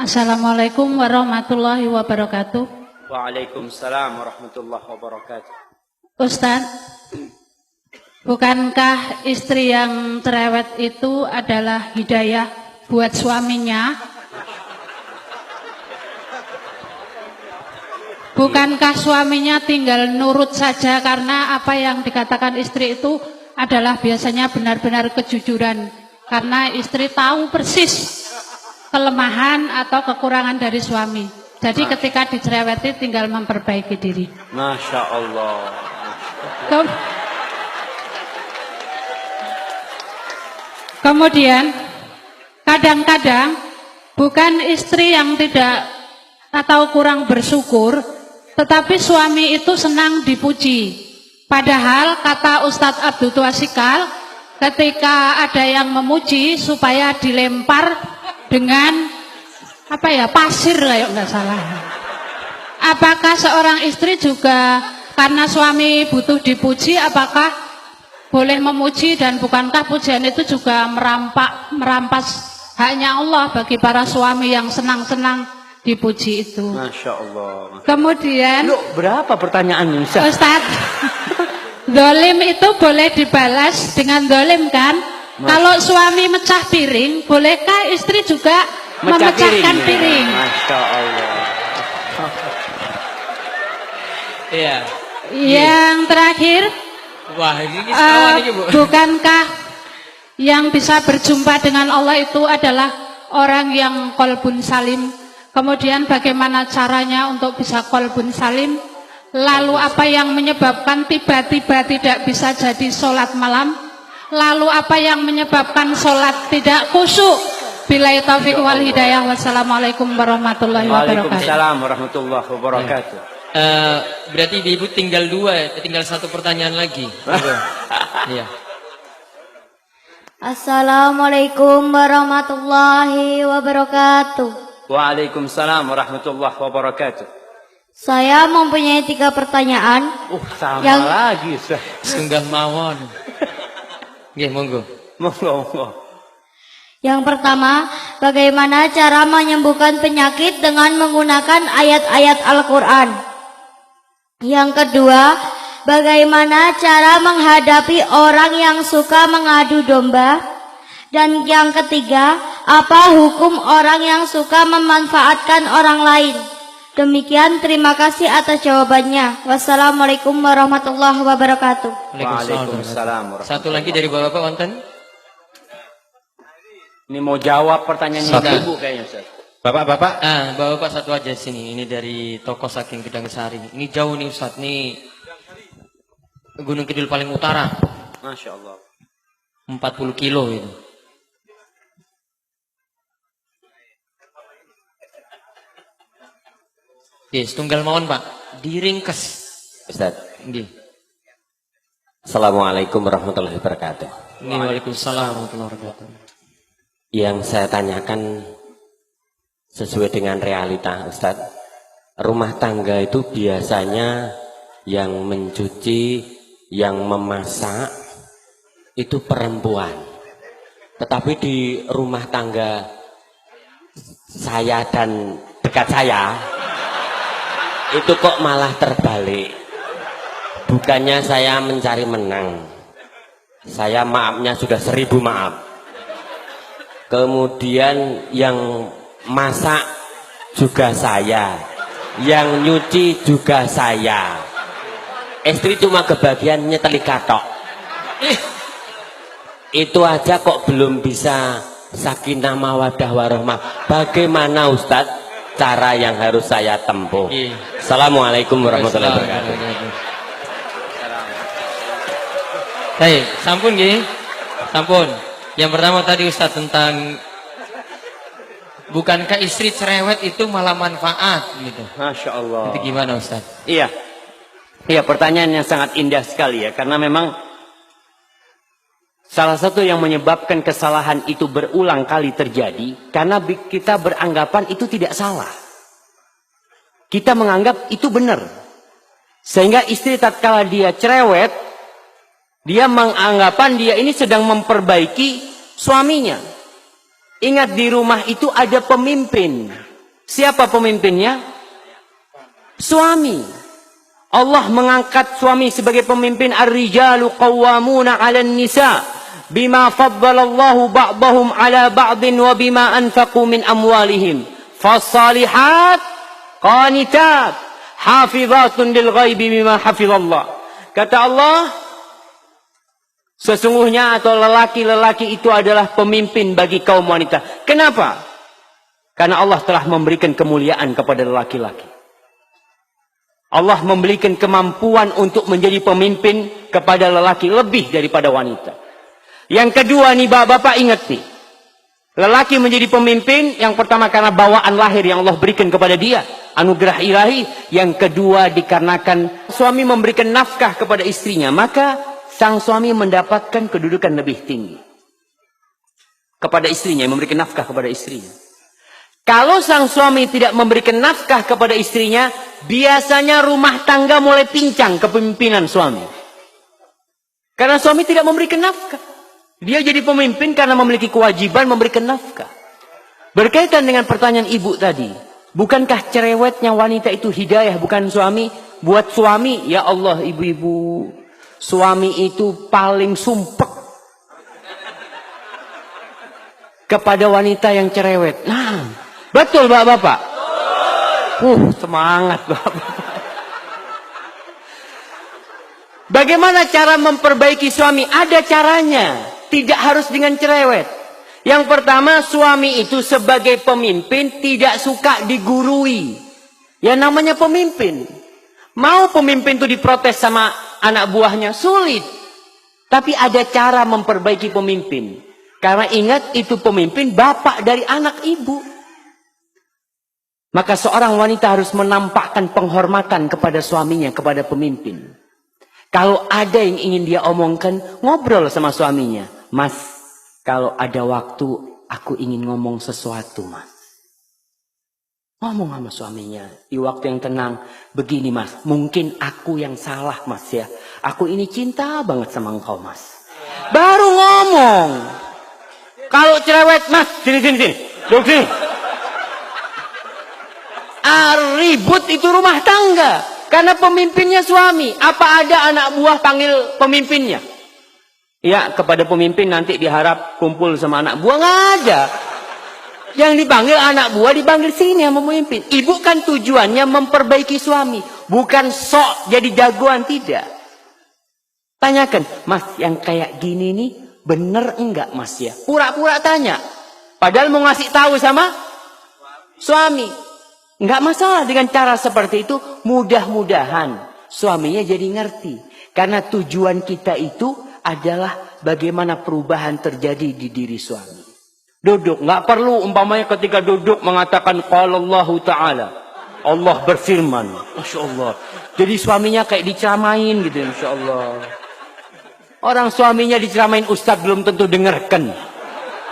Assalamualaikum warahmatullahi wabarakatuh. Waalaikumsalam warahmatullahi wabarakatuh. Ustadz, bukankah istri yang cerewet itu adalah hidayah buat suaminya? Bukankah suaminya tinggal nurut saja karena apa yang dikatakan istri itu adalah biasanya benar-benar kejujuran. Karena istri tahu persis kelemahan atau kekurangan dari suami. Jadi ketika dicereweti tinggal memperbaiki diri. Masya Allah. Kemudian kadang-kadang bukan istri yang tidak atau kurang bersyukur, tetapi suami itu senang dipuji. Padahal kata Ustadz Abdul Tuasikal, ketika ada yang memuji supaya dilempar dengan pasir kayak nggak salah. Apakah seorang istri juga karena suami butuh dipuji, apakah boleh memuji, dan bukankah pujian itu juga merampas haknya Allah bagi para suami yang senang-senang dipuji itu? Masya Allah. Kemudian, berapa pertanyaannya Ustaz? Dolim itu boleh dibalas dengan dolim kan? Kalau suami mecah piring, bolehkah istri juga memecahkan piring? Masya Allah. Iya. Yang terakhir, Wah, ini Bu. bukankah yang bisa berjumpa dengan Allah itu adalah orang yang qalbun salim? Kemudian bagaimana caranya untuk bisa qalbun salim? Lalu apa yang menyebabkan tiba-tiba tidak bisa jadi sholat malam? Lalu apa yang menyebabkan sholat tidak khusyuk? Billahi taufiq wal hidayah. Wassalamualaikum warahmatullahi wabarakatuh. Waalaikumsalam warahmatullahi wabarakatuh. Berarti Ibu tinggal tinggal satu pertanyaan lagi. Iya. Assalamualaikum warahmatullahi wabarakatuh. Waalaikumsalam warahmatullahi wabarakatuh. Saya mempunyai 3 pertanyaan. Sama lagi, Ustaz. Sunggah mawon. Nggih, monggo. Monggo. Yang pertama, bagaimana cara menyembuhkan penyakit dengan menggunakan ayat-ayat Al-Quran? Yang kedua, bagaimana cara menghadapi orang yang suka mengadu domba? Dan yang ketiga, apa hukum orang yang suka memanfaatkan orang lain? Demikian, terima kasih atas jawabannya. Wassalamualaikum warahmatullahi wabarakatuh. Waalaikumsalam. Satu lagi dari Bapak wonten. Ini mau jawab pertanyaannya Ibu kayaknya, Ustaz. Bapak-bapak, Bapak satu aja sini. Ini dari toko Saking Gedang Sari. Ini jauh nih Ustaz, nih Gunung Kidul paling utara. Masya Allah. 40 kilo itu. Yes, tunggal mawon Pak. Diringkes. Ustaz. Nggih. Assalamualaikum warahmatullahi wabarakatuh. Waalaikumsalam warahmatullahi wabarakatuh. Yang saya tanyakan sesuai dengan realita, Ustaz. Rumah tangga itu biasanya yang mencuci, yang memasak itu perempuan. Tetapi di rumah tangga saya dan dekat saya itu kok malah terbalik. Bukannya saya mencari menang, saya maafnya sudah 1000 maaf. Kemudian yang masak juga saya, yang nyuci juga saya. Istri cuma kebagian nyeteli katok. Itu aja kok belum bisa sakinah mawaddah warahmah. Bagaimana Ustadz cara yang harus saya tempuh? Assalamualaikum warahmatullahi wabarakatuh. Baik, sampun nggih. Sampun. Yang pertama tadi Ustaz tentang bukankah istri cerewet itu malah manfaat gitu. Masya Allah. Itu gimana Ustaz? Iya. Iya, pertanyaan yang sangat indah sekali ya, karena memang salah satu yang menyebabkan kesalahan itu berulang kali terjadi karena kita beranggapan itu tidak salah. Kita menganggap itu benar. Sehingga istri tatkala dia cerewet, dia menganggapan dia ini sedang memperbaiki suaminya. Ingat, di rumah itu ada pemimpin. Siapa pemimpinnya? Suami. Allah mengangkat suami sebagai pemimpin. Ar-rijalu qawwamuna 'alan nisa bima faddalallahu ba'dahum 'ala ba'din wa bima anfaqu min amwalihim. Fas-salihat qanitat hafizatun lil ghaibi bima hafizallah. Kata Allah, sesungguhnya atau lelaki-lelaki itu adalah pemimpin bagi kaum wanita. Kenapa? Karena Allah telah memberikan kemuliaan kepada lelaki-laki. Allah memberikan kemampuan untuk menjadi pemimpin kepada lelaki lebih daripada wanita. Yang kedua nih bapak ingat nih. Lelaki menjadi pemimpin yang pertama karena bawaan lahir yang Allah berikan kepada dia. Anugerah ilahi. Yang kedua dikarenakan suami memberikan nafkah kepada istrinya. Maka sang suami mendapatkan kedudukan lebih tinggi. Kepada istrinya, memberikan nafkah kepada istrinya. Kalau sang suami tidak memberikan nafkah kepada istrinya, biasanya rumah tangga mulai pincang kepemimpinan suami. Karena suami tidak memberikan nafkah. Dia jadi pemimpin karena memiliki kewajiban memberikan nafkah. Berkaitan dengan pertanyaan ibu tadi, bukankah cerewetnya wanita itu hidayah bukan suami? Buat suami, ya Allah ibu-ibu, suami itu paling sumpek kepada wanita yang cerewet. Nah, betul bapak-bapak? Semangat bapak. Bagaimana cara memperbaiki suami? Ada caranya. Tidak harus dengan cerewet. Yang pertama, suami itu sebagai pemimpin tidak suka digurui. Ya namanya pemimpin. Mau pemimpin itu diprotes sama anak buahnya? Sulit. Tapi ada cara memperbaiki pemimpin. Karena ingat itu pemimpin bapak dari anak ibu. Maka seorang wanita harus menampakkan penghormatan kepada suaminya, kepada pemimpin. Kalau ada yang ingin dia omongkan, ngobrol sama suaminya. Mas, kalau ada waktu, aku ingin ngomong sesuatu, mas. Ngomong sama suaminya, di waktu yang tenang. Begini, mas, mungkin aku yang salah, mas ya. Aku ini cinta banget sama engkau, mas. Baru ngomong. Kalau cerewet, mas, sini. Duduk sini. Ribut itu rumah tangga. Karena pemimpinnya suami. Apa ada anak buah panggil pemimpinnya? Ya, kepada pemimpin nanti diharap kumpul sama anak buah. Nggak ada. Yang dipanggil anak buah dipanggil sini sama pemimpin. Ibu kan tujuannya memperbaiki suami. Bukan sok jadi jagoan, tidak. Tanyakan, mas yang kayak gini nih bener enggak mas ya? Pura-pura tanya. Padahal mau ngasih tahu sama suami. Enggak masalah dengan cara seperti itu. Mudah-mudahan suaminya jadi ngerti. Karena tujuan kita itu adalah bagaimana perubahan terjadi di diri suami. Duduk. Enggak perlu umpamanya ketika duduk mengatakan qala Allah Ta'ala. Allah berfirman. Masya Allah. Jadi suaminya kayak diceramain gitu. Masya Allah. Orang suaminya diceramain ustadz belum tentu dengarkan.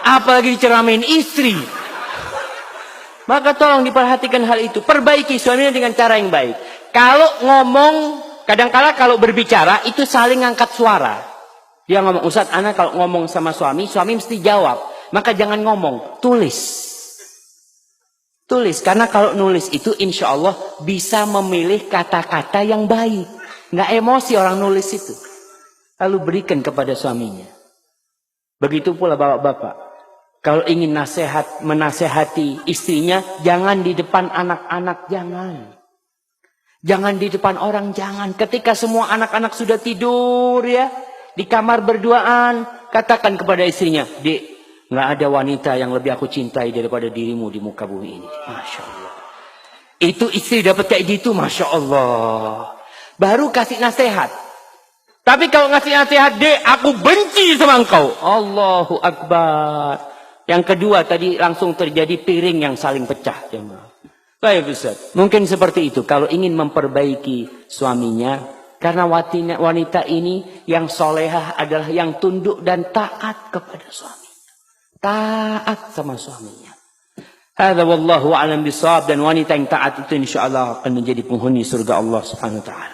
Apalagi diceramain istri. Maka tolong diperhatikan hal itu. Perbaiki suaminya dengan cara yang baik. Kalau ngomong, kadang-kala kalau berbicara, itu saling ngangkat suara. Dia ngomong, Ustadz, anak kalau ngomong sama suami, suami mesti jawab. Maka jangan ngomong, tulis. Tulis, karena kalau nulis itu insya Allah bisa memilih kata-kata yang baik. Nggak emosi orang nulis itu. Lalu berikan kepada suaminya. Begitu pula bapak-bapak. Kalau ingin menasehati istrinya, jangan di depan anak-anak, jangan. Jangan di depan orang, jangan. Ketika semua anak-anak sudah tidur ya, di kamar berduaan, katakan kepada istrinya, Dek, nggak ada wanita yang lebih aku cintai daripada dirimu di muka bumi ini. Masya Allah. Itu istri dapat kayak gitu, Masya Allah. Baru kasih nasihat. Tapi kalau ngasih nasihat, Dek, aku benci sama engkau. Allahu Akbar. Yang kedua tadi langsung terjadi piring yang saling pecah. Baik Ustaz. Mungkin seperti itu. Kalau ingin memperbaiki suaminya. Karena wanita ini yang solehah adalah yang tunduk dan taat kepada suami. Taat sama suaminya. Hadza wallahu a'lam bishawab. Dan wanita yang taat itu insya Allah akan menjadi penghuni surga Allah Subhanahu wa ta'ala.